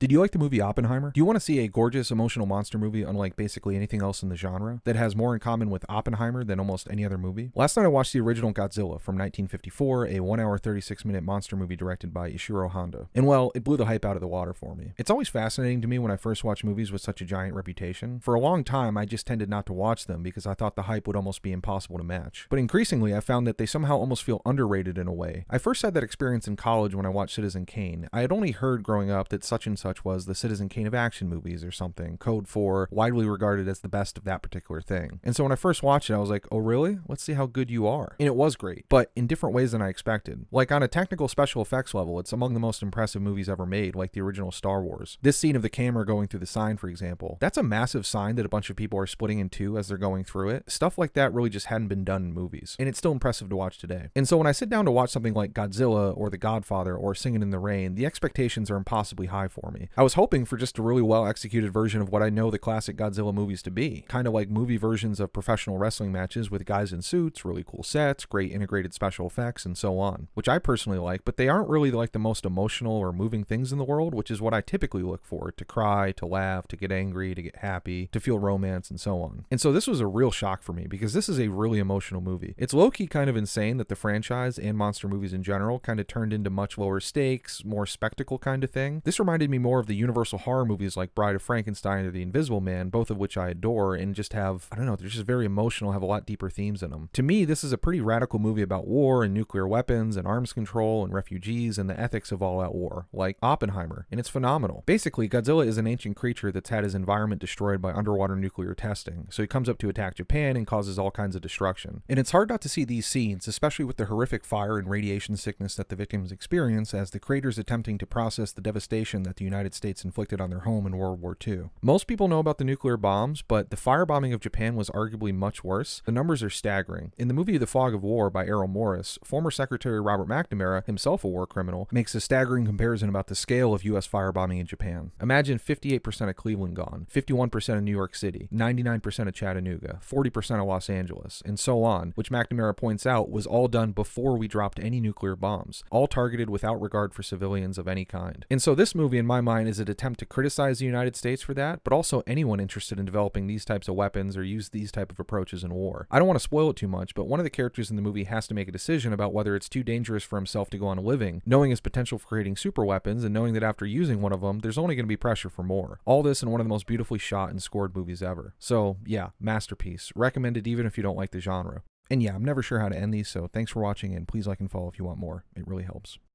Did you like the movie Oppenheimer? Do you want to see a gorgeous emotional monster movie unlike basically anything else in the genre that has more in common with Oppenheimer than almost any other movie? Last night I watched the original Godzilla from 1954, a 1 hour 36-minute monster movie directed by Ishiro Honda. And well, it blew the hype out of the water for me. It's always fascinating to me when I first watch movies with such a giant reputation. For a long time I just tended not to watch them because I thought the hype would almost be impossible to match. But increasingly I found that they somehow almost feel underrated in a way. I first had that experience in college when I watched Citizen Kane. I had only heard growing up that such and such was the Citizen Kane of action movies or something, code for widely regarded as the best of that particular thing. And so when I first watched it, I was like, oh really? Let's see how good you are. And it was great, but in different ways than I expected. Like on a technical special effects level, it's among the most impressive movies ever made, like the original Star Wars. This scene of the camera going through the sign, for example, that's a massive sign that a bunch of people are splitting in two as they're going through it. Stuff like that really just hadn't been done in movies, and it's still impressive to watch today. And so when I sit down to watch something like Godzilla or The Godfather or Singing in the Rain, the expectations are impossibly high for me. I was hoping for just a really well executed version of what I know the classic Godzilla movies to be. Kind of like movie versions of professional wrestling matches with guys in suits, really cool sets, great integrated special effects, and so on, which I personally like, but they aren't really like the most emotional or moving things in the world, which is what I typically look for: to cry, to laugh, to get angry, to get happy, to feel romance, and so on. And so this was a real shock for me because this is a really emotional movie. It's low-key kind of insane that the franchise and monster movies in general kind of turned into much lower stakes, more spectacle kind of thing. This reminded me more of the Universal horror movies like Bride of Frankenstein or The Invisible Man, both of which I adore, and just have, I don't know, they're just very emotional, have a lot deeper themes in them. To me, this is a pretty radical movie about war and nuclear weapons and arms control and refugees and the ethics of all-out war, like Oppenheimer, and it's phenomenal. Basically, Godzilla is an ancient creature that's had his environment destroyed by underwater nuclear testing, so he comes up to attack Japan and causes all kinds of destruction. And it's hard not to see these scenes, especially with the horrific fire and radiation sickness that the victims experience, as the creators attempting to process the devastation that the United States inflicted on their home in World War II. Most people know about the nuclear bombs, but the firebombing of Japan was arguably much worse. The numbers are staggering. In the movie The Fog of War by Errol Morris, former Secretary Robert McNamara, himself a war criminal, makes a staggering comparison about the scale of U.S. firebombing in Japan. Imagine 58% of Cleveland gone, 51% of New York City, 99% of Chattanooga, 40% of Los Angeles, and so on, which McNamara points out was all done before we dropped any nuclear bombs, all targeted without regard for civilians of any kind. And so this movie, in my mind, is an attempt to criticize the United States for that, but also anyone interested in developing these types of weapons or use these type of approaches in war. I don't want to spoil it too much, but one of the characters in the movie has to make a decision about whether it's too dangerous for himself to go on living, knowing his potential for creating super weapons and knowing that after using one of them, there's only going to be pressure for more. All this in one of the most beautifully shot and scored movies ever. So yeah, masterpiece. Recommended even if you don't like the genre. And yeah, I'm never sure how to end these, so thanks for watching, and please like and follow if you want more. It really helps.